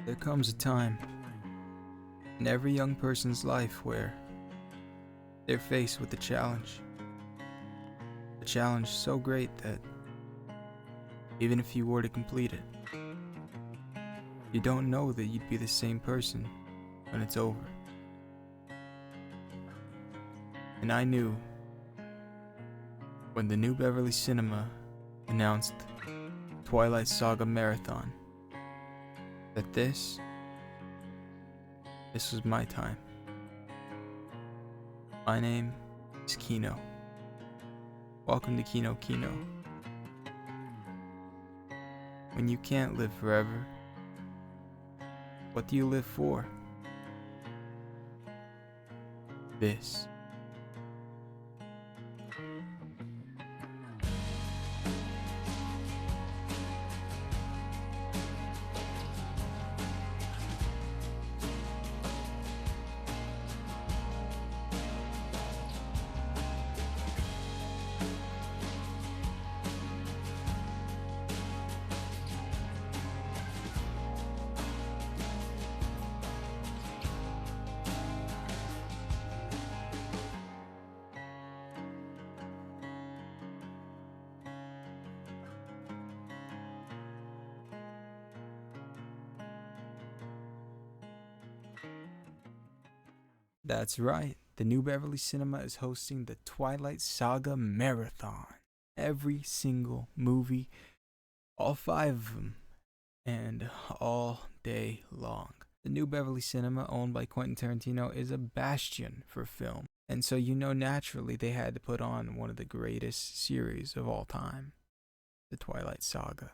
There comes a time in every young person's life where they're faced with a challenge. A challenge so great that even if you were to complete it, you don't know that you'd be the same person when it's over. And I knew when the new Beverly Cinema announced Twilight Saga Marathon that this was my time. My name is Kino. Welcome to Kino Kino. When you can't live forever, what do you live for? This. That's right, the new Beverly Cinema is hosting the Twilight Saga Marathon. Every single movie, all 5 of them, and all day long. The new Beverly Cinema, owned by Quentin Tarantino, is a bastion for film. And so naturally they had to put on one of the greatest series of all time, the Twilight Saga.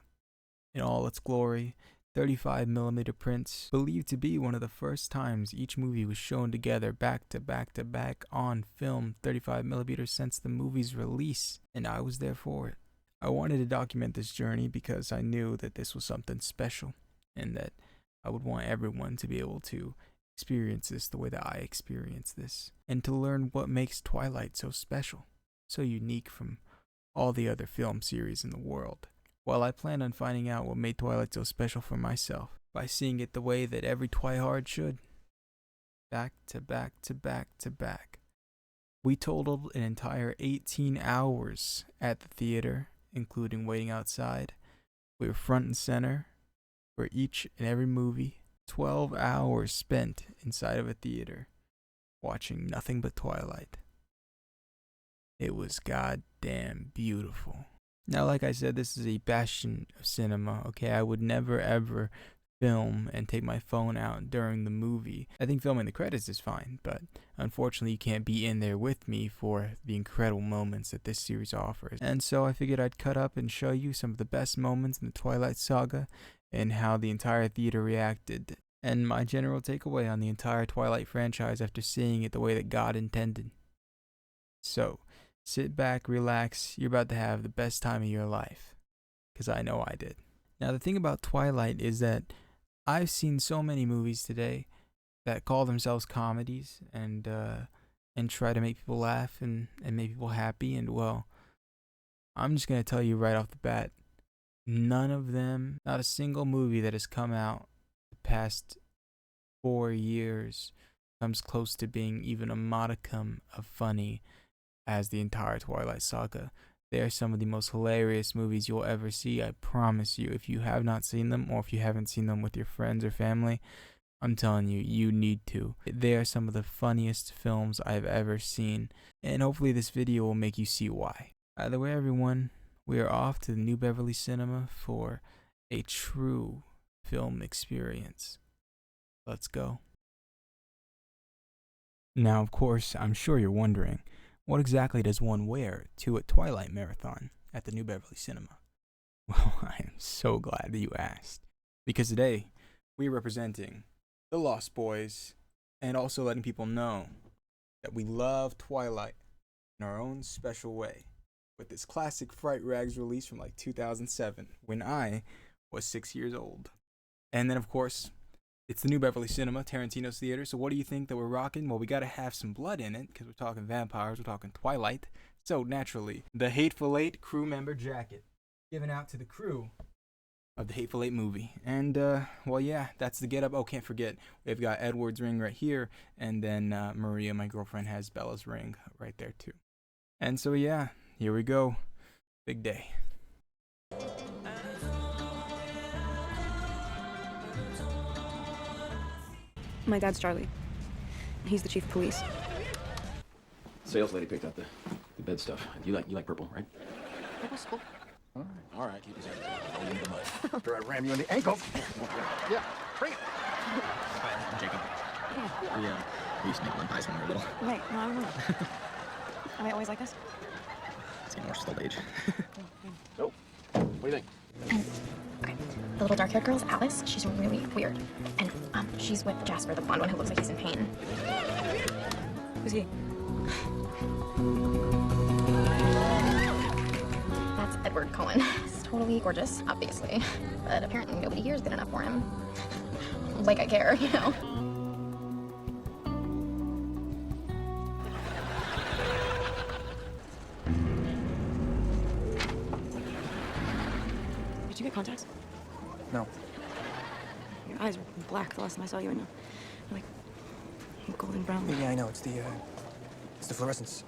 In all its glory, 35mm prints, believed to be one of the first times each movie was shown together back to back to back on film, 35mm since the movie's release, and I was there for it. I wanted to document this journey because I knew that this was something special, and that I would want everyone to be able to experience this the way that I experienced this, and to learn what makes Twilight so special, so unique from all the other film series in the world. Well, I planned on finding out what made Twilight so special for myself by seeing it the way that every Twihard should. Back to back to back to back. We totaled an entire 18 hours at the theater, including waiting outside. We were front and center for each and every movie. 12 hours spent inside of a theater, watching nothing but Twilight. It was goddamn beautiful. Now, like I said, this is a bastion of cinema, okay? I would never ever film and take my phone out during the movie. I think filming the credits is fine, but unfortunately you can't be in there with me for the incredible moments that this series offers. And so I figured I'd cut up and show you some of the best moments in the Twilight Saga and how the entire theater reacted, and my general takeaway on the entire Twilight franchise after seeing it the way that God intended. So, sit back, relax, you're about to have the best time of your life. Because I know I did. Now, the thing about Twilight is that I've seen so many movies today that call themselves comedies and try to make people laugh and make people happy. And, well, I'm just going to tell you right off the bat, none of them, not a single movie that has come out the past 4 years comes close to being even a modicum of funny as the entire Twilight Saga. They are some of the most hilarious movies you'll ever see, I promise you. If you have not seen them, or if you haven't seen them with your friends or family, I'm telling you, you need to. They are some of the funniest films I've ever seen, and hopefully this video will make you see why. Either way, everyone, we are off to the new Beverly Cinema for a true film experience. Let's go. Now, of course, I'm sure you're wondering, what exactly does one wear to a Twilight marathon at the new Beverly Cinema? Well, I am so glad that you asked, because today we are representing the Lost Boys and also letting people know that we love Twilight in our own special way with this classic Fright Rags release from like 2007 when I was 6 years old. And then, of course, it's the new Beverly Cinema, Tarantino's theater. So what do you think that we're rocking? Well, we got to have some blood in it because we're talking vampires, we're talking Twilight. So naturally, the Hateful Eight crew member jacket given out to the crew of the Hateful Eight movie. And well, yeah, that's the get up. Oh, can't forget, we've got Edward's ring right here, and then Maria, my girlfriend, has Bella's ring right there too. And so yeah, here we go. Big day. My dad's Charlie. He's the chief of police. Sales lady picked up the bed stuff. You like purple, right? Purple's cool. All right. You deserve it. Roll into the mud. After I ram you in the ankles. Yeah, bring it. Hi, I'm Jacob. Yeah. We used to make lemon pies when we were little. Right. No, I don't know. Am I always like this? It's getting worse with old age. So, what do you think? Okay. The little dark-haired girl's Alice. She's really weird. And she's with Jasper, the blonde one who looks like he's in pain. Who's he? That's Edward Cohen. He's totally gorgeous, obviously. But apparently nobody here is good enough for him. Like I care, you know? Did you get contacts? No. Your eyes were black the last time I saw you, and you're like golden brown. Yeah, I know. It's the fluorescence.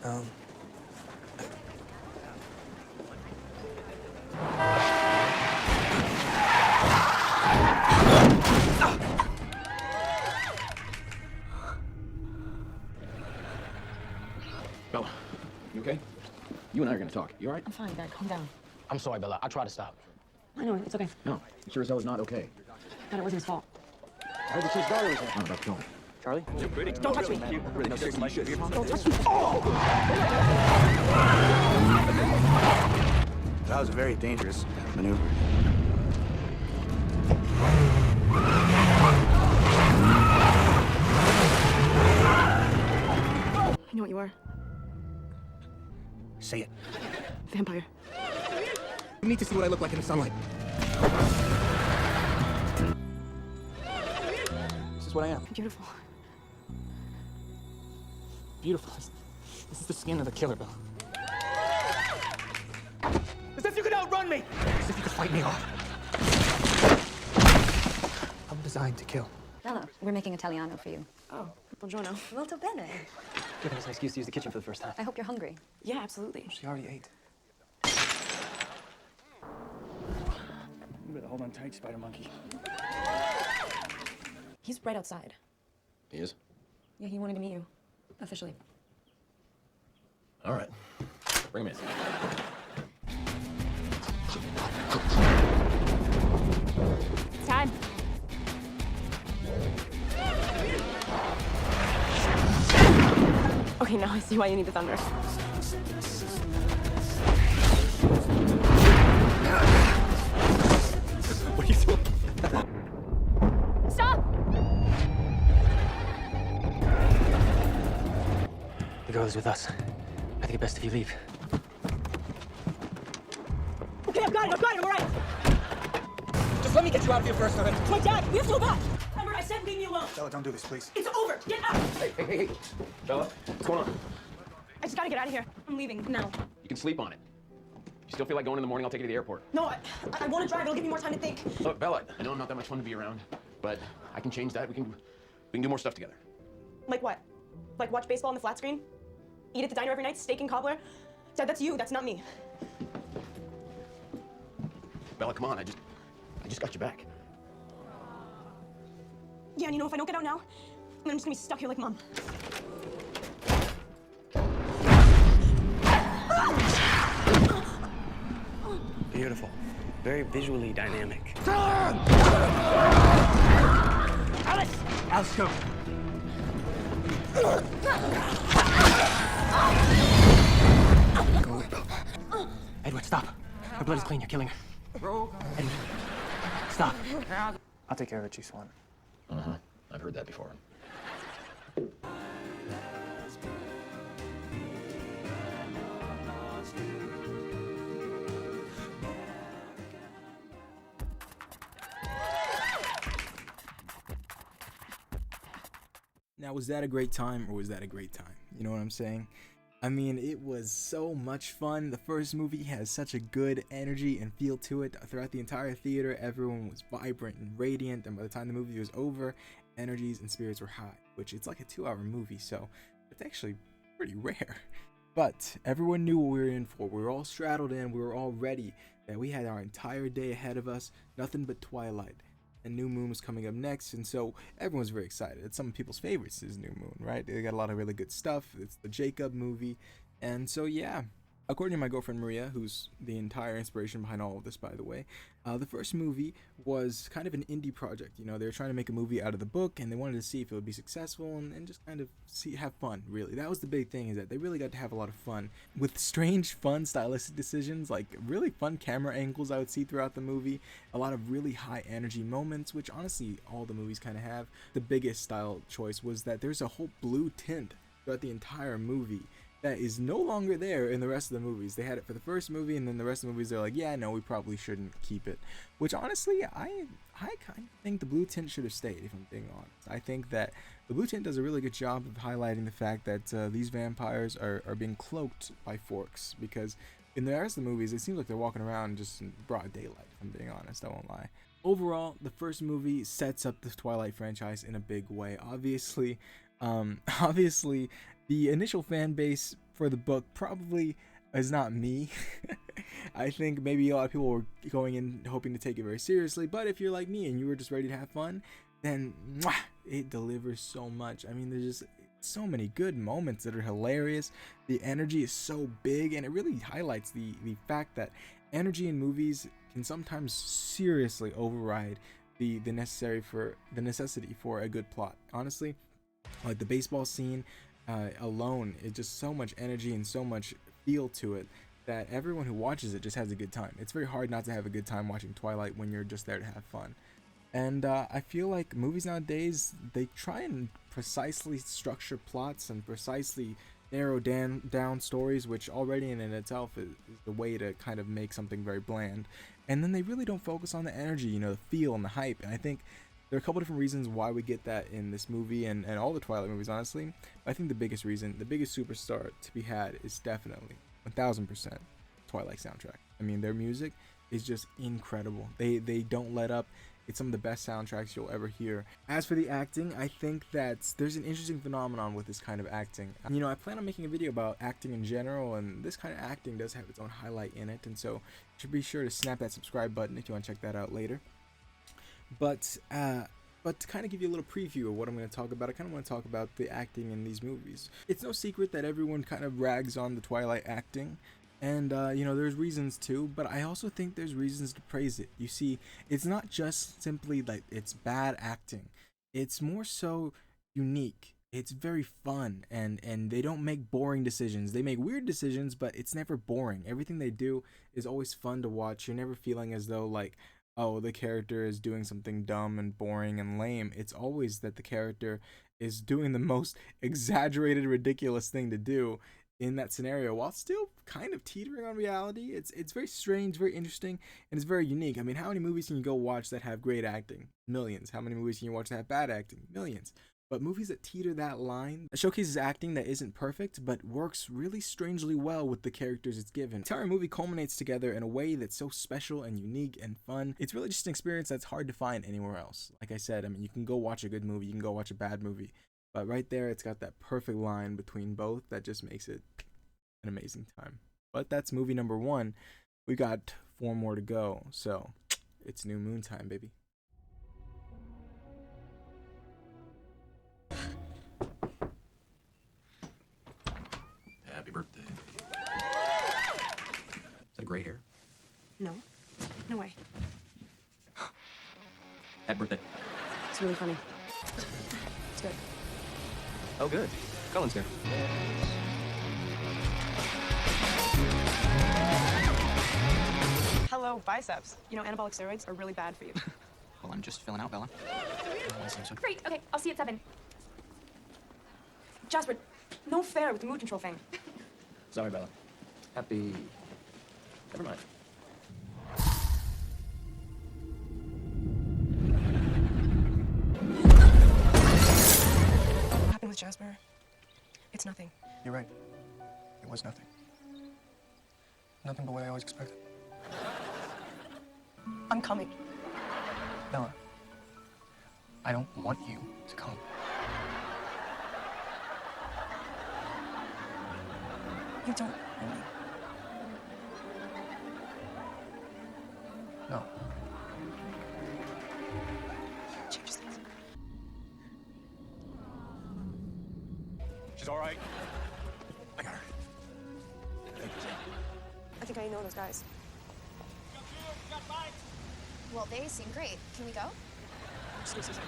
Bella, you okay? You and I are gonna talk. You all right? I'm fine, Dad. Calm down. I'm sorry, Bella. I tried to stop. I know, it's okay. No, you sure as hell is not okay. Dad, it wasn't his fault. I heard the kid's daughter was not about to kill him. Charlie? Don't touch me. Really, no, seriously, you should. Don't touch me. That was a very dangerous maneuver. I know what you are. Say it. Vampire. You need to see what I look like in the sunlight. This is what I am. Beautiful. Beautiful. This is the skin of the killer, Bella. As if you could outrun me! As if you could fight me off. I'm designed to kill. Bella, we're making Italiano for you. Oh, buongiorno. Molto bene. Giving us an excuse to use the kitchen for the first time. I hope you're hungry. Yeah, absolutely. She already ate. You better hold on tight, spider monkey. He's right outside. He is? Yeah, he wanted to meet you. Officially. All right. Bring him in. It's time. Okay, now I see why you need the thunder. What are you doing? Stop! The girl is with us. I think it best if you leave. Okay, I've got it, all right. Just let me get you out of here first, alright? My dad, we have to go back. Remember, I said leave me alone. Bella, don't do this, please. It's over, get out. Hey. Bella, what's going on? I just gotta get out of here. I'm leaving now. You can sleep on it. You still feel like going in the morning, I'll take you to the airport. No, I want to drive. It'll give me more time to think. Look, Bella, I know I'm not that much fun to be around, but I can change that. We can do more stuff together. Like what? Like watch baseball on the flat screen? Eat at the diner every night, steak and cobbler? Dad, that's you, that's not me. Bella, come on, I just got you back. Yeah, and you know, if I don't get out now, then I'm just gonna be stuck here like Mom. Beautiful. Very visually dynamic. Alice! Alice, go. Go away, Bella. Edward, stop. Her blood is clean. You're killing her. Edward, stop. I'll take care of it, Chief Swan. Uh-huh. I've heard that before. Now, was that a great time or was that a great time? You know what I'm saying? I mean, it was so much fun. The first movie has such a good energy and feel to it. Throughout the entire theater, everyone was vibrant and radiant, and by the time the movie was over, energies and spirits were high, which it's like a 2-hour movie, so it's actually pretty rare. But everyone knew what we were in for. We were all straddled in, we were all ready, that we had our entire day ahead of us, nothing but Twilight. And New Moon was coming up next, and so everyone's very excited. It's some people's favorites is New Moon, right? They got a lot of really good stuff. It's the Jacob movie, and so yeah. According to my girlfriend Maria, who's the entire inspiration behind all of this, by the way, the first movie was kind of an indie project. You know, they were trying to make a movie out of the book, and they wanted to see if it would be successful and just kind of have fun, really. That was the big thing, is that they really got to have a lot of fun with strange, fun, stylistic decisions, like really fun camera angles I would see throughout the movie, a lot of really high energy moments, which honestly all the movies kind of have. The biggest style choice was that there's a whole blue tint throughout the entire movie that is no longer there in the rest of the movies. They had it for the first movie, and then the rest of the movies they're like, yeah, no, we probably shouldn't keep it. Which honestly, I kind of think the blue tint should have stayed, if I'm being honest. I think that the blue tint does a really good job of highlighting the fact that these vampires are being cloaked by forks, because in the rest of the movies, it seems like they're walking around just in broad daylight, if I'm being honest, I won't lie. Overall, the first movie sets up the Twilight franchise in a big way. Obviously, the initial fan base for the book probably is not me. I think maybe a lot of people were going in hoping to take it very seriously, but if you're like me and you were just ready to have fun, then it delivers so much. I mean, there's just so many good moments that are hilarious. The energy is so big, and it really highlights the fact that energy in movies can sometimes seriously override the necessity for a good plot. Honestly, like the baseball scene alone, it's just so much energy and so much feel to it that everyone who watches it just has a good time. It's very hard not to have a good time watching Twilight when you're just there to have fun. And I feel like movies nowadays, they try and precisely structure plots and precisely narrow down stories, which already in itself is the way to kind of make something very bland. And then they really don't focus on the energy, you know, the feel and the hype. And I think there are a couple different reasons why we get that in this movie and all the Twilight movies, honestly. I think the biggest reason, the biggest superstar to be had is definitely 1000% Twilight soundtrack. I mean, their music is just incredible. They don't let up. It's some of the best soundtracks you'll ever hear. As for the acting, I think that there's an interesting phenomenon with this kind of acting. You know, I plan on making a video about acting in general, and this kind of acting does have its own highlight in it, and so you should be sure to snap that subscribe button if you want to check that out later. But to kind of give you a little preview of what I'm going to talk about, I kind of want to talk about the acting in these movies. It's no secret that everyone kind of rags on the Twilight acting, and you know, there's reasons to, but I also think there's reasons to praise it. You see, it's not just simply like it's bad acting. It's more so unique. It's very fun, and they don't make boring decisions. They make weird decisions, but it's never boring. Everything they do is always fun to watch. You're never feeling as though like, oh, the character is doing something dumb and boring and lame. It's always that the character is doing the most exaggerated, ridiculous thing to do in that scenario while still kind of teetering on reality. It's very strange, very interesting, and it's very unique. I mean, how many movies can you go watch that have great acting? Millions. How many movies can you watch that have bad acting? Millions. But movies that teeter that line, that showcases acting that isn't perfect, but works really strangely well with the characters it's given. The entire movie culminates together in a way that's so special and unique and fun. It's really just an experience that's hard to find anywhere else. Like I said, I mean, you can go watch a good movie, you can go watch a bad movie, but right there, it's got that perfect line between both that just makes it an amazing time. But that's movie number 1. We got 4 more to go, so it's New Moon time, baby. Happy birthday. Is that gray hair? No. No way. Happy birthday. It's really funny. It's good. Oh, good. Colin's here. Hello, biceps. You know, anabolic steroids are really bad for you. Well, I'm just filling out, Bella. Great. Okay, I'll see you at 7. Jasper, no fair with the mood control thing. Sorry, Bella. Happy... Never mind. What happened with Jasper? It's nothing. You're right. It was nothing. Nothing but what I always expected. I'm coming. Bella, I don't want you to come. You don't really. No. Changes things. She's all right. I got her. Thank you, Sam. I think I know those guys. Well, they seem great. Can we go? Excuses.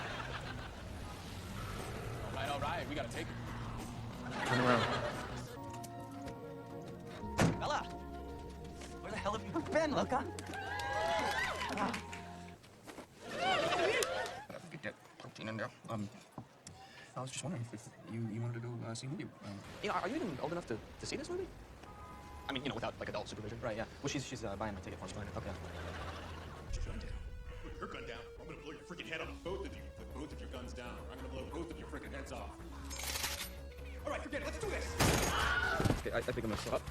All right. We gotta take her. Turn around. Bella! Where the hell have you been, Luca? Get that protein in there. I was just wondering if you wanted to go see a movie. Are you even old enough to see this movie? I mean, without like adult supervision. Right, yeah. Well, she's buying my ticket for us. Okay. Put your gun down. Put your gun down. I'm gonna blow your freaking head off. Both of you. Put both of your guns down. Or I'm gonna blow both of your freaking heads off. All right, forget it. Let's do this. Okay, I think I'm gonna stop.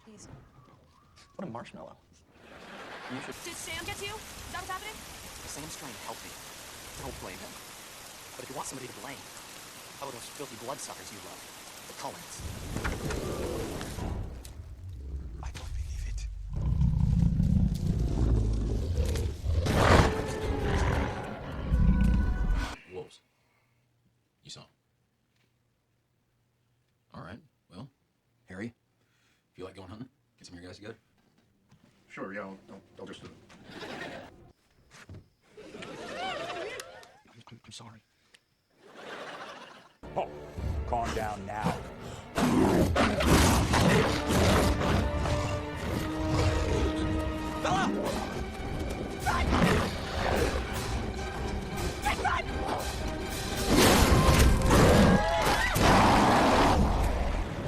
Please. What a marshmallow. You should. Did Sam get to you? Is that what's happening? Sam's trying to help me. Don't blame him. But if you want somebody to blame, how about those filthy bloodsuckers you love? The Cullens. I don't believe it. Wolves. You saw 'em. All right. Well, Harry, feel like going hunting? Get some of your guys together? Sure, yeah, I'll just do it. I'm sorry. Oh, calm down now. Bella!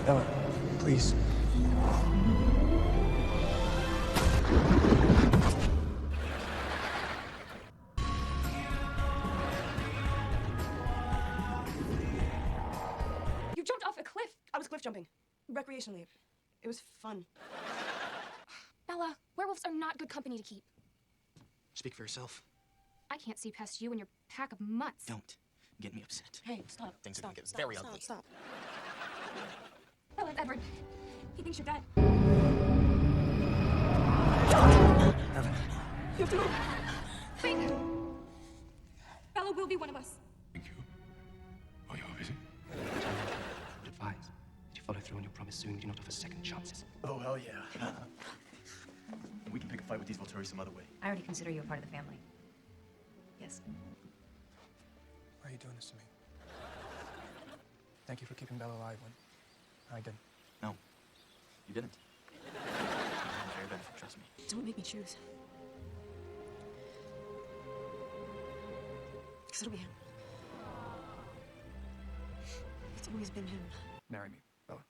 Bella, please. You jumped off a cliff. I was cliff jumping. Recreationally. It was fun. Bella, werewolves are not good company to keep. Speak for yourself. I can't see past you and your pack of mutts. Don't get me upset. Hey, stop. Things are Stop, gonna get stop, very stop, ugly. Stop. Bella, Edward. He thinks you're dead. You have to move. Wait. Bella will be one of us. Thank you. Oh, you're busy? I would advise that you follow through on your promise soon. You do not offer second chances. Oh, hell yeah. We can pick a fight with these Volturi some other way. I already consider you a part of the family. Yes. Why are you doing this to me? Thank you for keeping Bella alive when I didn't. No, you didn't. For your benefit, trust me. Don't make me choose. Because it'll be him. It's always been him. Marry me, Bella.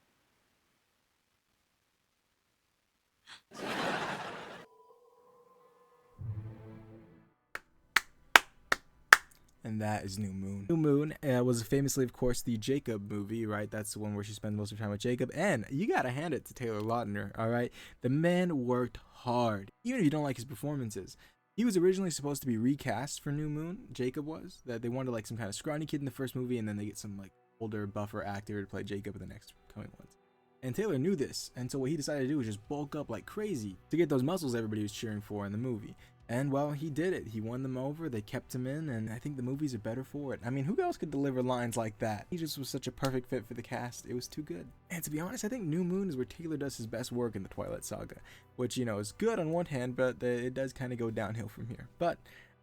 And that is New Moon. New Moon was famously, of course, the Jacob movie, right? That's the one where she spends most of her time with Jacob. And you gotta hand it to Taylor Lautner, all right? The man worked hard, even if you don't like his performances. He was originally supposed to be recast for New Moon, Jacob was. That they wanted like some kind of scrawny kid in the first movie, and then they get some like older, buffer actor to play Jacob in the next coming ones. And Taylor knew this, and so what he decided to do was just bulk up like crazy to get those muscles everybody was cheering for in the movie. And well, he did it. He won them over, they kept him in, and I think the movies are better for it. I mean, who else could deliver lines like that? He just was such a perfect fit for the cast. It was too good. And to be honest, I think New Moon is where Taylor does his best work in the Twilight saga, which, you know, is good on one hand, but it does kind of go downhill from here. But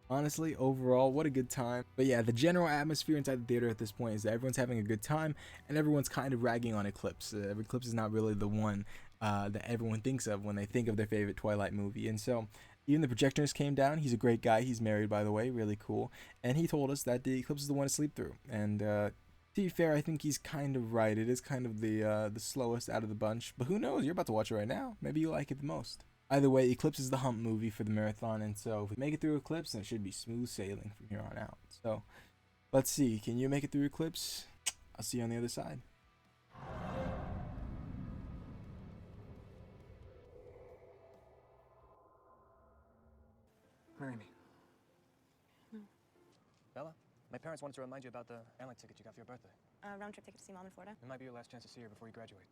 honestly, overall, what a good time. But yeah, the general atmosphere inside the theater at this point is that everyone's having a good time, and everyone's kind of ragging on Eclipse. Eclipse is not really the one that everyone thinks of when they think of their favorite Twilight movie. And so even the projectionist came down. He's a great guy. He's married, by the way, really cool. And he told us that the Eclipse is the one to sleep through. And to be fair, I think he's kind of right. It is kind of the slowest out of the bunch. But who knows? You're about to watch it right now. Maybe you'll like it the most. Either way, Eclipse is the hump movie for the marathon. And so if we make it through Eclipse, then it should be smooth sailing from here on out. So let's see. Can you make it through Eclipse? I'll see you on the other side. Marry me. Bella, my parents wanted to remind you about the airline ticket you got for your birthday. Round trip ticket to see mom in Florida. It might be your last chance to see her before you graduate.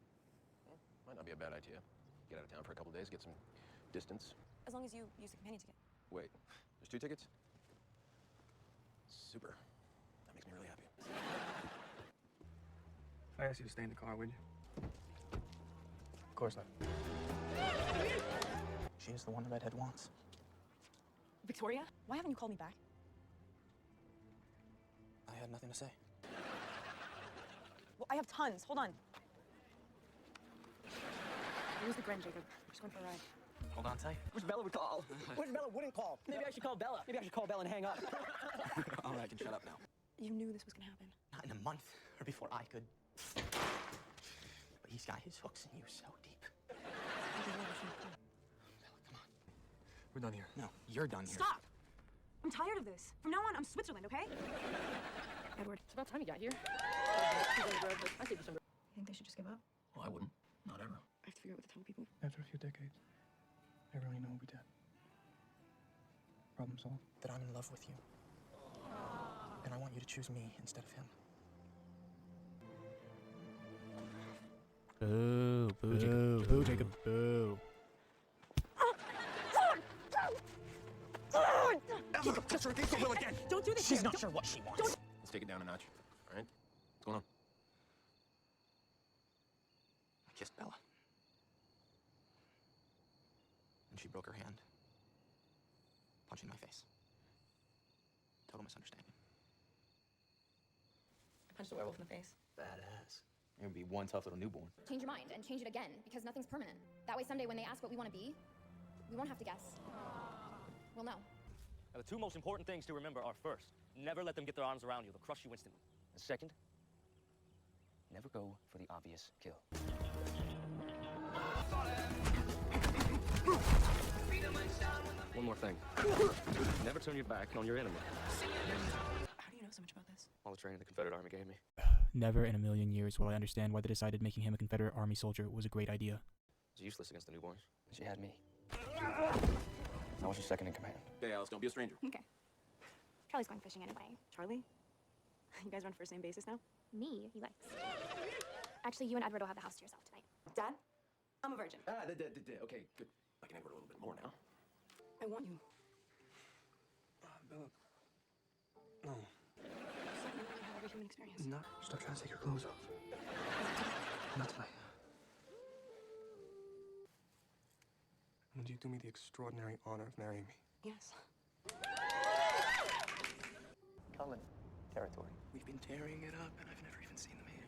Might not be a bad idea. Get out of town for a couple days, get some distance. As long as you use the companion ticket. Wait, there's 2 tickets? Super. That makes me really happy. If I asked you to stay in the car, would you? Of course not. She is the one the redhead wants. Victoria, why haven't you called me back? I had nothing to say. Well, I have tons. Hold on. Where's the Gren, Jacob? We're just going for a ride. Hold on tight. Wish Bella would call. Wish Bella wouldn't call. Maybe I should call Bella. Maybe I should call Bella and hang up. All right, I can shut up now. You knew this was gonna happen. Not in a month, or before I could. But he's got his hooks in you so deep. Bella, come on. We're done here. No, you're done here. Stop! I'm tired of this. From now on, I'm Switzerland, okay? Edward. It's about time you got here. I say December. You think they should just give up? Well, I wouldn't. Not ever. I have to figure out what to tell people. After a few decades, everyone you know will be dead. Problem solved. That I'm in love with you. And I want you to choose me instead of him. Boo, boo, Jacob. Boo, Jacob. Boo. Just repeat the will again. Don't do this. She's not sure what she wants. Let's take it down a notch. All right? What's going on? I kissed Bella. And she broke her hand. Punching my face. Total misunderstanding. I punched a werewolf in the face. Badass. You're gonna be one tough little newborn. Change your mind and change it again, because nothing's permanent. That way someday when they ask what we want to be, we won't have to guess. We'll know. Now, the 2 most important things to remember are, first, never let them get their arms around you. They'll crush you instantly. And second, never go for the obvious kill. One more thing. Never turn your back on your enemy. How do you know so much about this? All the training the Confederate Army gave me. Never in a million years will I understand why they decided making him a Confederate Army soldier was a great idea. It was useless against the newborns. She had me. I was your second in command. Okay, Alice, don't be a stranger. Okay. Charlie's going fishing anyway. Charlie? You guys run first name basis now? Me, he likes. Actually, you and Edward will have the house to yourself tonight. Dad? I'm a virgin. Okay, good. I can Edward a little bit more now. I want you. Bella. No. So you really have every human experience. No. Stop trying to take your clothes off. Not tonight. Would you do me the extraordinary honor of marrying me? Yes. Cullen territory. We've been tearing it up, and I've never even seen the man.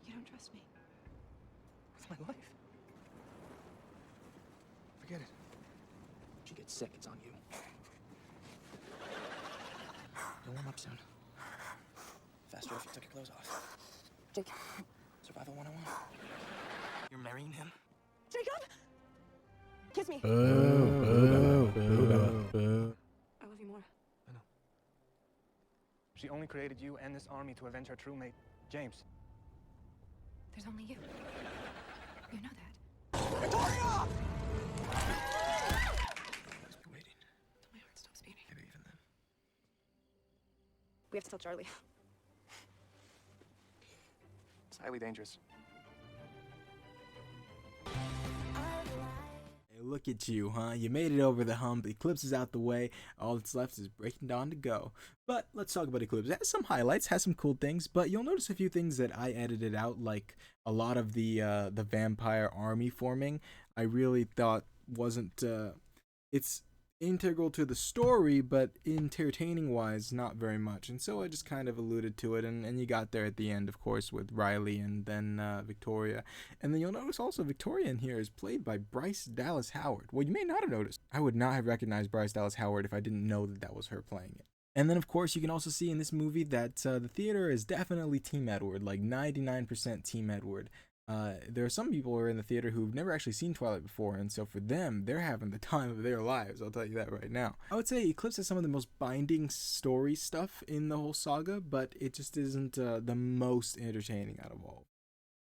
You don't trust me. With my life. Forget it. She gets sick, it's on you. You'll warm up soon. Faster if you took your clothes off. Jake. Survival 101. You're marrying him? Jacob! Kiss me. Boo, boo, boo, boo. I love you more. I know. She only created you and this army to avenge her true mate, James. There's only you. You know that. Victoria! Let's be waiting. Till my heart stops beating. Maybe even then. We have to tell Charlie. It's highly dangerous. Look at you, huh? You made it over the hump. Eclipse is out the way. All that's left is Breaking Dawn to go. But let's talk about Eclipse. It has some highlights, has some cool things, but you'll notice a few things that I edited out, like a lot of the vampire army forming. I really thought wasn't. It's integral to the story, but entertaining-wise, not very much. And so I just kind of alluded to it, and you got there at the end, of course, with Riley and then Victoria. And then you'll notice also Victoria in here is played by Bryce Dallas Howard. Well, you may not have noticed. I would not have recognized Bryce Dallas Howard if I didn't know that that was her playing it. And then, of course, you can also see in this movie that the theater is definitely Team Edward, like 99% Team Edward. There are some people who are in the theater who've never actually seen Twilight before, and so for them, they're having the time of their lives. I'll tell you that right now. I would say Eclipse has some of the most binding story stuff in the whole saga, but it just isn't the most entertaining out of all.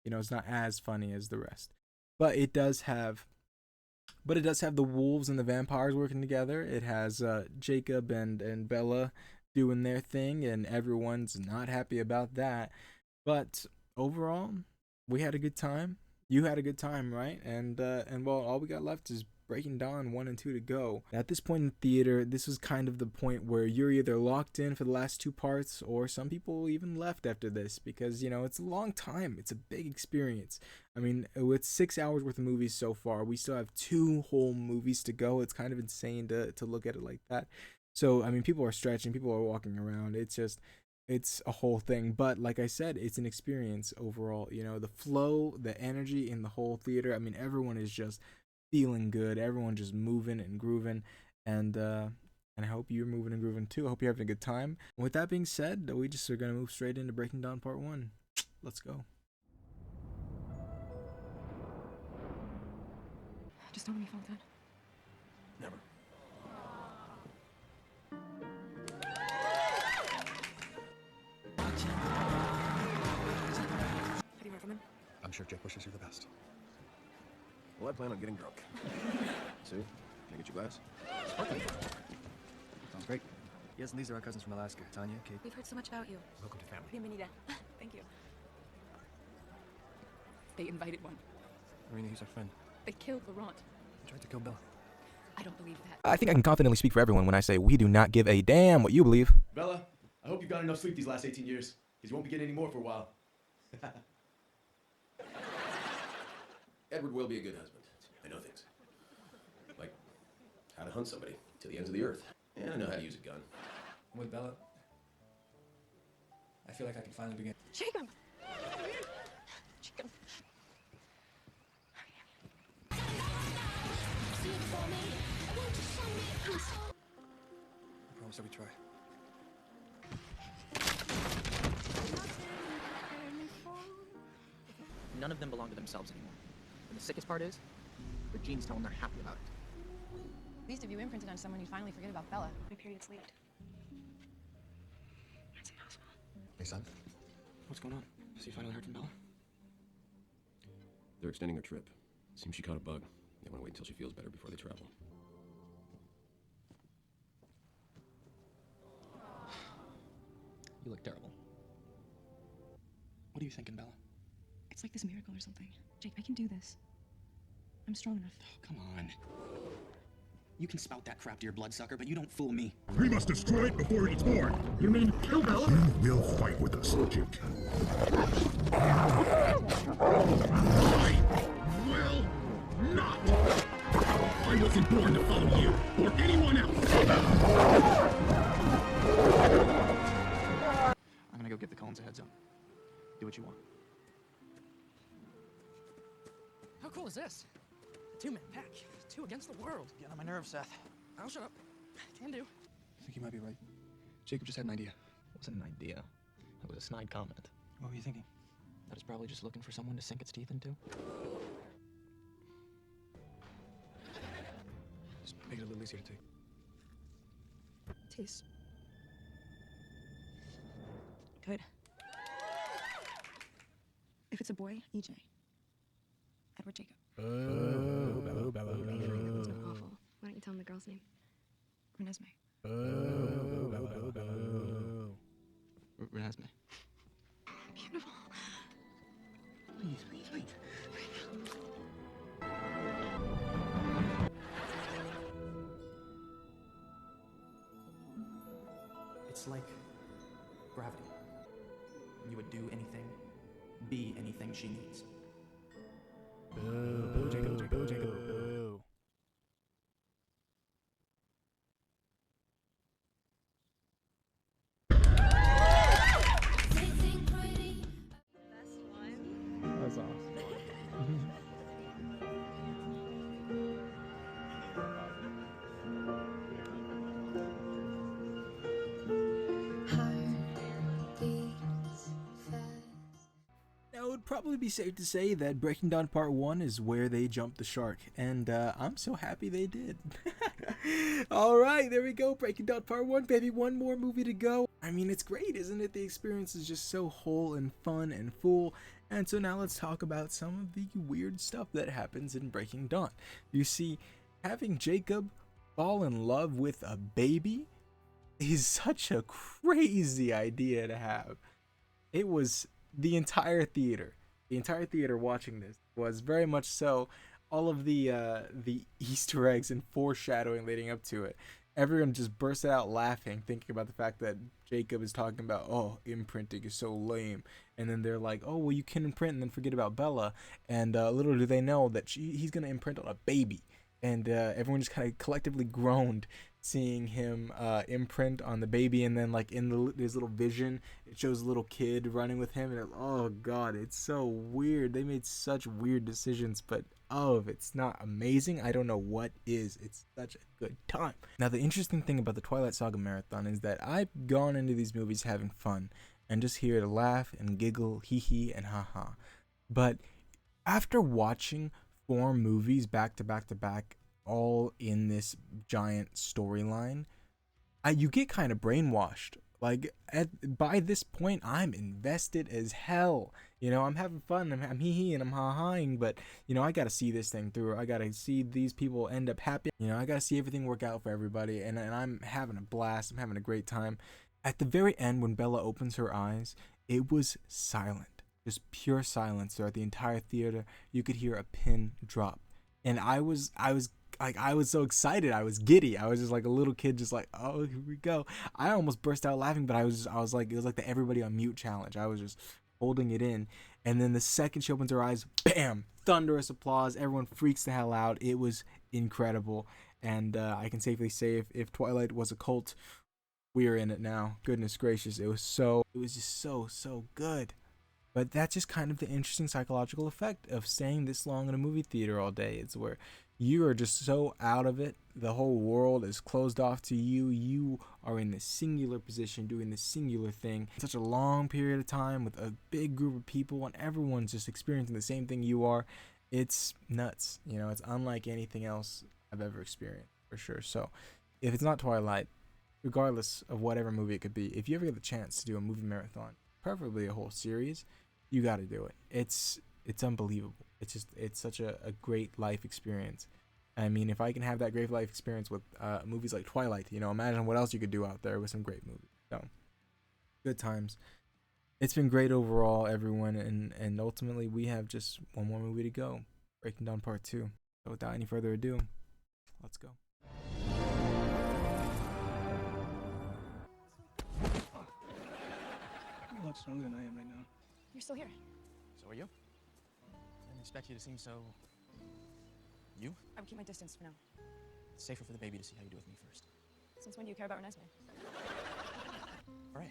You know, it's not as funny as the rest, but it does have the wolves and the vampires working together. It has Jacob and Bella doing their thing, and everyone's not happy about that. But overall, we had a good time. You had a good time, right? And well, all we got left is Breaking Dawn 1 and 2 to go. At this point in the theater, this was kind of the point where you're either locked in for the last 2 parts, or some people even left after this because, you know, it's a long time. It's a big experience. I mean, with 6 hours worth of movies so far, we still have 2 whole movies to go. It's kind of insane to look at it like that. So, I mean, people are stretching, people are walking around. It's a whole thing, but like I said, it's an experience overall. You know, the flow, the energy in the whole theater. I mean, everyone is just feeling good. Everyone just moving and grooving, and I hope you're moving and grooving too. I hope you're having a good time. With that being said, we just are gonna move straight into Breaking Dawn Part 1. Let's go. Just don't let me fall down. Never. Have you heard from him? I'm sure Jake wishes you the best. Well, I plan on getting drunk. Sue, can I get you a glass? Sparkling. Sounds great. Yes, and these are our cousins from Alaska. Tanya, Kate. We've heard so much about you. Welcome to family. Bienvenida. Thank you. They invited one. Marina, he's our friend. They killed Laurent. He tried to kill Bella. I don't believe that. I think I can confidently speak for everyone when I say we do not give a damn what you believe. Bella, I hope you've got enough sleep these last 18 years, because you won't be getting any more for a while. Edward will be a good husband. I know things. Like how to hunt somebody to the ends of the earth. And I know how to use a gun. With Bella, I feel like I can finally begin. Jacob! Jacob. I promise that we try. None of them belong to themselves anymore. And the sickest part is, their genes tell them they're happy about it. At least if you imprinted on someone, you'd finally forget about Bella. My period's late. That's impossible. Hey, son. What's going on? Has he finally heard from Bella? They're extending her trip. Seems she caught a bug. They want to wait until she feels better before they travel. You look terrible. What are you thinking, Bella? It's like this miracle or something. Jake, I can do this. I'm strong enough. Oh, come on. You can spout that crap to your bloodsucker, but you don't fool me. We must destroy it before it is born. You mean kill Bella? You will fight with us, Jake. Will not. I wasn't born to follow you or anyone else. I'm gonna go give the Collins a heads up. Do what you want. How cool is this? A 2-man pack. 2 against the world. Get on my nerves, Seth. I'll shut up. Can do. I think you might be right. Jacob just had an idea. It wasn't an idea. It was a snide comment. What were you thinking? That it's probably just looking for someone to sink its teeth into. Just make it a little easier to take. Taste. Good. If it's a boy, EJ. Edward Jacob. It's not awful. Why don't you tell him the girl's name? Renesmee. Renesmee. Beautiful. Please, wait. It's like gravity. You would do anything, be anything she needs. Boo, Jacob, boo. That's awesome. probably be safe to say that Breaking Dawn Part 1 is where they jumped the shark, and I'm so happy they did. Alright, there we go, Breaking Dawn Part 1, baby, one more movie to go. I mean, it's great, isn't it? The experience is just so whole and fun and full. And so now let's talk about some of the weird stuff that happens in Breaking Dawn. You see, having Jacob fall in love with a baby is such a crazy idea to have. It was the entire theater watching this was very much so all of the Easter eggs and foreshadowing leading up to it. Everyone just bursted out laughing, thinking about the fact that Jacob is talking about, oh, imprinting is so lame. And then they're like, oh, well, you can imprint and then forget about Bella. And little do they know that he's going to imprint on a baby. And everyone just kind of collectively groaned seeing him imprint on the baby. And then, like, in his little vision, it shows a little kid running with him. And oh, God, it's so weird. They made such weird decisions. But, oh, if it's not amazing, I don't know what is. It's such a good time. Now, the interesting thing about the Twilight Saga Marathon is that I've gone into these movies having fun and just here to laugh and giggle, hee and ha. But after watching 4 movies back to back to back, all in this giant storyline, you get kind of brainwashed. Like, by this point, I'm invested as hell. You know, I'm having fun, I'm hee and I'm ha-haing, but, you know, I gotta see this thing through. I gotta see these people end up happy. You know, I gotta see everything work out for everybody, and I'm having a blast. I'm having a great time. At the very end, when Bella opens her eyes, it was silent. Just pure silence throughout the entire theater. You could hear a pin drop. And I was so excited. I was giddy. I was just like a little kid, just like, oh, here we go. I almost burst out laughing, but I was like, it was like the everybody on mute challenge. I was just holding it in. And then the second she opens her eyes, bam, thunderous applause. Everyone freaks the hell out. It was incredible. And I can safely say if Twilight was a cult, we're in it now. Goodness gracious. It was just so good. But that's just kind of the interesting psychological effect of staying this long in a movie theater all day. It's where you are just so out of it. The whole world is closed off to you. You are in this singular position doing this singular thing. Such a long period of time with a big group of people and everyone's just experiencing the same thing you are. It's nuts. You know, it's unlike anything else I've ever experienced, for sure. So if it's not Twilight, regardless of whatever movie it could be, if you ever get the chance to do a movie marathon, preferably a whole series, you got to do it. It's unbelievable. It's such a great life experience. I mean, if I can have that great life experience with movies like Twilight, you know, imagine what else you could do out there with some great movies. So, good times. It's been great overall, everyone, and ultimately we have just one more movie to go, Breaking Dawn Part 2. So without any further ado, let's go. You're a lot stronger than I am right now. You're still here. So are you? I didn't expect you to seem so... you? I would keep my distance for now. It's safer for the baby to see how you do with me first. Since when do you care about Renesmee? All right.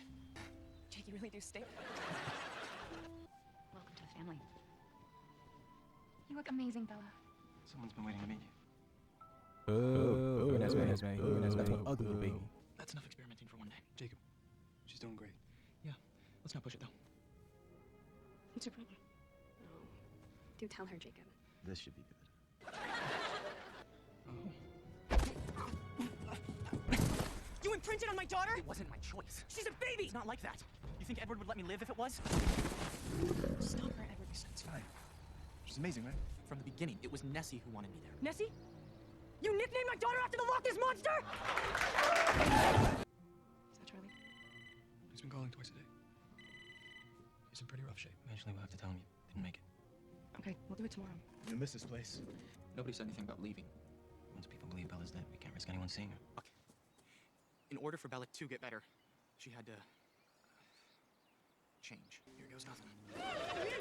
Jake, you really do stink. Welcome to the family. You look amazing, Bella. Someone's been waiting to meet you. Renesmee. Ugly baby. That's enough experimenting for one day. Jacob, she's doing great. Yeah, let's not push it though. What's your problem? No. Do tell her, Jacob. This should be good. You imprinted on my daughter? It wasn't my choice. She's a baby! It's not like that. You think Edward would let me live if it was? Stop her, Edward. It's fine. She's amazing, right? From the beginning, it was Nessie who wanted me there. Nessie? You nicknamed my daughter after the Loch Ness Monster? Is that Charlie? He's been calling twice a day. He's in pretty rough shape. Eventually we'll have to tell him you didn't make it. Okay, we'll do it tomorrow. You'll miss this place. Nobody said anything about leaving. Once people believe Bella's dead, we can't risk anyone seeing her. Okay. In order for Bella to get better, she had to... change. Here goes nothing.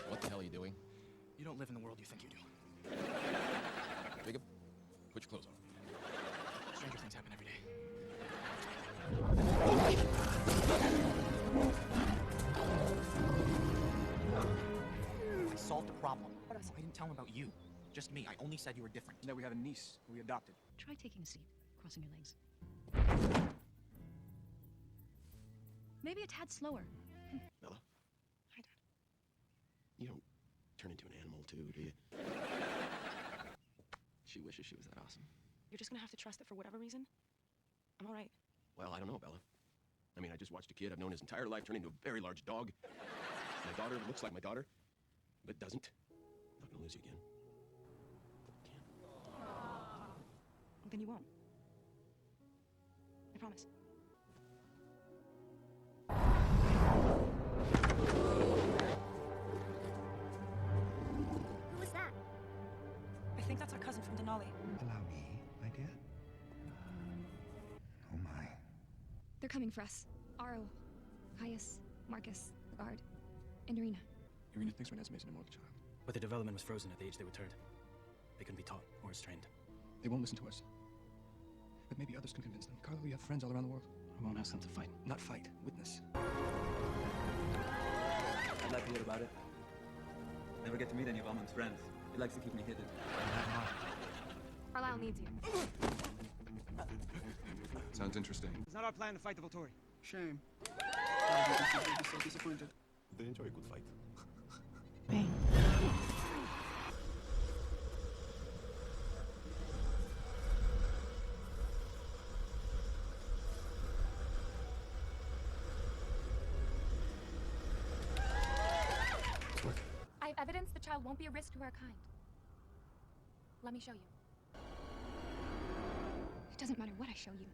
What the hell are you doing? You don't live in the world you think you do. Jacob, put your clothes on. Stranger things happen every day. I solved the problem. What else? I didn't tell him about you. Just me. I only said you were different. And that we have a niece who we adopted. Try taking a seat, crossing your legs. Maybe a tad slower. Bella? Hi, Dad. You don't turn into an animal too, do you? She wishes she was that awesome. You're just gonna have to trust that for whatever reason, I'm all right. Well, I don't know, Bella. I mean, I just watched a kid I've known his entire life turn into a very large dog. My daughter looks like my daughter, but doesn't. I'm not gonna lose you again. Then you won't. I promise. Who was that? I think that's our cousin from Denali. Allow me, my dear. Oh my. They're coming for us. Aro, Caius, Marcus, the guard, and Irina. Irina thinks Renee's Mason immortal child. But the development was frozen at the age they were turned. They couldn't be taught or restrained. They won't listen to us. But maybe others can convince them. Carlo, we have friends all around the world. I won't ask them to fight. Not fight, witness. I'd like to hear about it. Never get to meet any of Amon's friends. He likes to keep me hidden. Carlisle needs you. Sounds interesting. It's not our plan to fight the Volturi. Shame. So disappointed. They enjoy a good fight. I have evidence the child won't be a risk to our kind. Let me show you. It doesn't matter what I show you.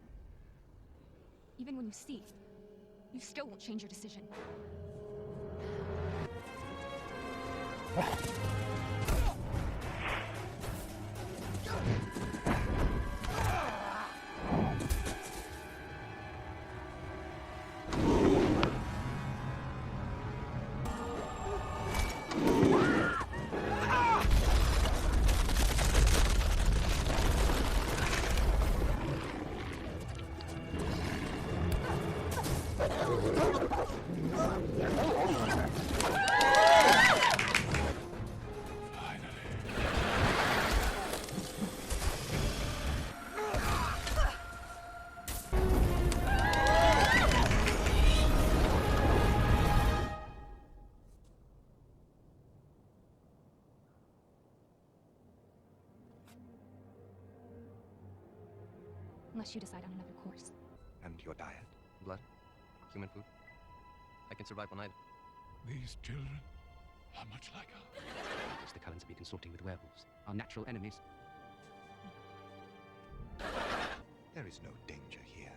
Even when you see, you still won't change your decision. Unless you decide on another course. And your diet? Blood? Human food? I can survive on either. These children are much like us. Because the Cullens will be consorting with werewolves, our natural enemies. There is no danger here.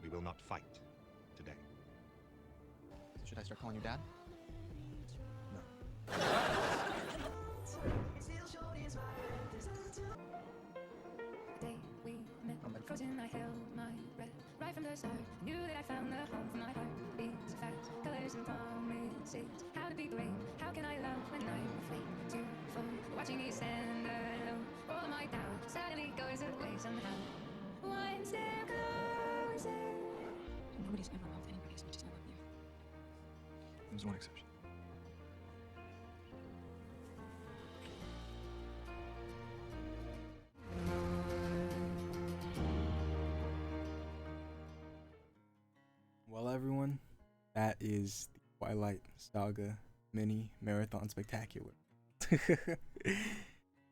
We will not fight today. So should I start calling you Dad? Day we met, frozen, I held my breath. Right from the start, knew that I found the home for my heart. Beats, facts, colors, and promises. How to beat the rain, how can I love when I'm afraid to fall? Watching me stand alone, all of my doubt suddenly goes away somehow. One step closer. Nobody's ever loved anybody as much as I love you. There's one exception. Well, everyone, that is the Twilight Saga Mini Marathon Spectacular.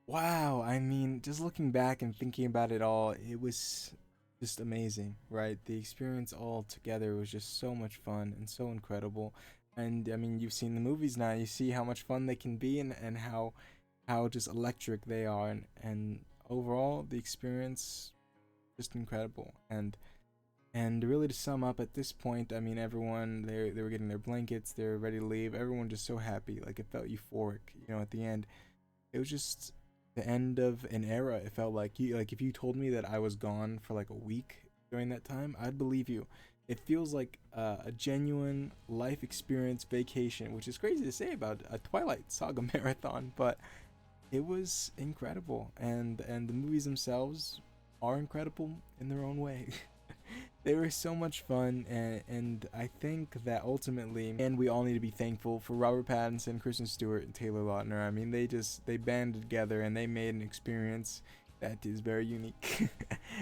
Wow, I mean, just looking back and thinking about it all, it was just amazing, right? The experience all together was just so much fun and so incredible. And I mean, you've seen the movies now, you see how much fun they can be and how just electric they are, and overall the experience just incredible. And really, to sum up at this point, I mean, everyone, they were getting their blankets, they were ready to leave. Everyone just so happy, like it felt euphoric, you know. At the end, it was just the end of an era. It felt like if you told me that I was gone for like a week during that time, I'd believe you. It feels like a genuine life experience vacation, which is crazy to say about a Twilight Saga marathon, but it was incredible. And the movies themselves are incredible in their own way. They were so much fun, and I think that ultimately, and we all need to be thankful for Robert Pattinson, Kristen Stewart, and Taylor Lautner. I mean, they banded together and they made an experience that is very unique,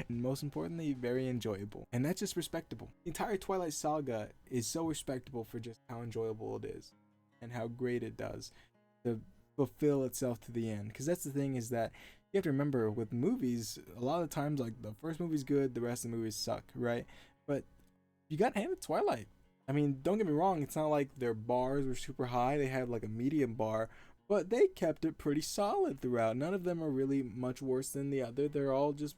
and most importantly, very enjoyable. And that's just respectable. The entire Twilight Saga is so respectable for just how enjoyable it is. and how great it does to fulfill itself to the end. Because that's the thing, is that you have to remember with movies, a lot of times like the first movie's good, the rest of the movies suck, right? But you got to hand it Twilight. I mean, don't get me wrong, it's not like their bars were super high. They had like a medium bar, but they kept it pretty solid throughout. None of them are really much worse than the other. They're all just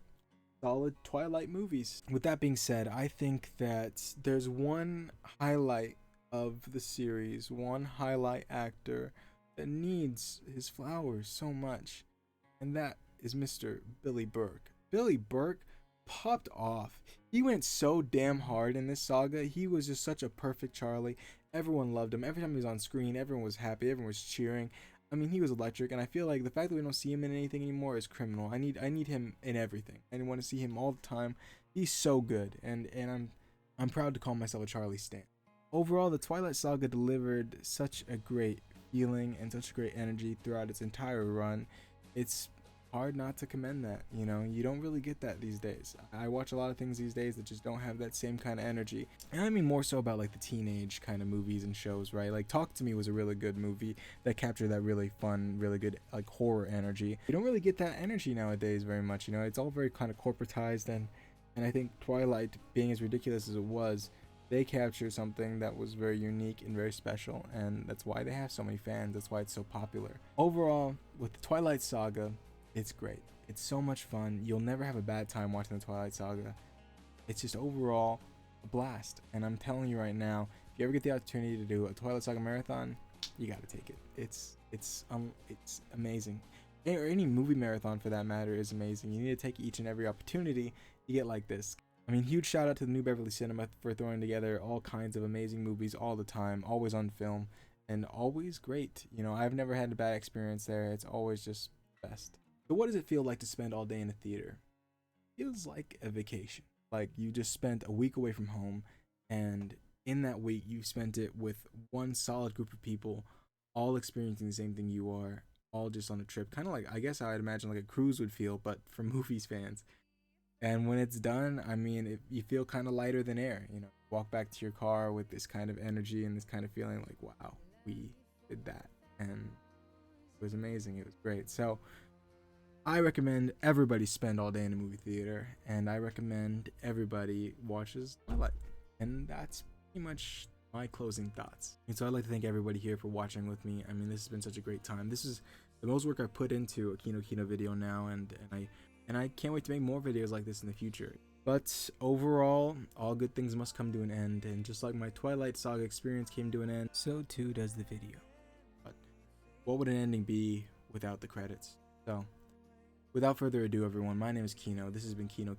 solid Twilight movies. With that being said, I think that there's one highlight of the series, one highlight actor that needs his flowers so much, and that is Mr. Billy Burke. Billy Burke popped off. He went so damn hard in this saga. He was just such a perfect Charlie. Everyone loved him. Every time he was on screen, everyone was happy, everyone was cheering. I mean, he was electric, and I feel like the fact that we don't see him in anything anymore is criminal. I need him in everything. I want to see him all the time. He's so good, and I'm proud to call myself a Charlie stan. Overall, the Twilight Saga delivered such a great feeling and such great energy throughout its entire run. It's hard not to commend that. You know, you don't really get that these days. I watch a lot of things these days that just don't have that same kind of energy, and I mean more so about like the teenage kind of movies and shows, right? Like Talk to Me was a really good movie that captured that really fun, really good like horror energy. You don't really get that energy nowadays very much. You know, it's all very kind of corporatized, and I think Twilight, being as ridiculous as it was, they captured something that was very unique and very special, and that's why they have so many fans. That's why it's so popular. Overall, with the Twilight Saga, it's great. It's so much fun. You'll never have a bad time watching the Twilight Saga. It's just overall a blast. And I'm telling you right now, if you ever get the opportunity to do a Twilight Saga marathon, you gotta take it. It's amazing. Or any movie marathon for that matter is amazing. You need to take each and every opportunity you get like this. I mean, huge shout out to the New Beverly Cinema for throwing together all kinds of amazing movies all the time, always on film, and always great. You know, I've never had a bad experience there. It's always just best. So what does it feel like to spend all day in a theater? It feels like a vacation. Like you just spent a week away from home, and in that week you spent it with one solid group of people, all experiencing the same thing you are, all just on a trip. Kind of like, I guess I'd imagine like a cruise would feel, but for movies fans. And when it's done, I mean, you feel kind of lighter than air. You know, walk back to your car with this kind of energy and this kind of feeling like, wow, we did that. And it was amazing. It was great. So I recommend everybody spend all day in a movie theater, and I recommend everybody watches Twilight. And that's pretty much my closing thoughts. And so I'd like to thank everybody here for watching with me. I mean, this has been such a great time. This is the most work I've put into a Kino video now, and I can't wait to make more videos like this in the future. But overall, all good things must come to an end, and just like my Twilight Saga experience came to an end, so too does the video. But what would an ending be without the credits? So without further ado, everyone, my name is Kino. This has been Kino.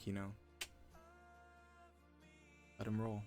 Let 'em roll.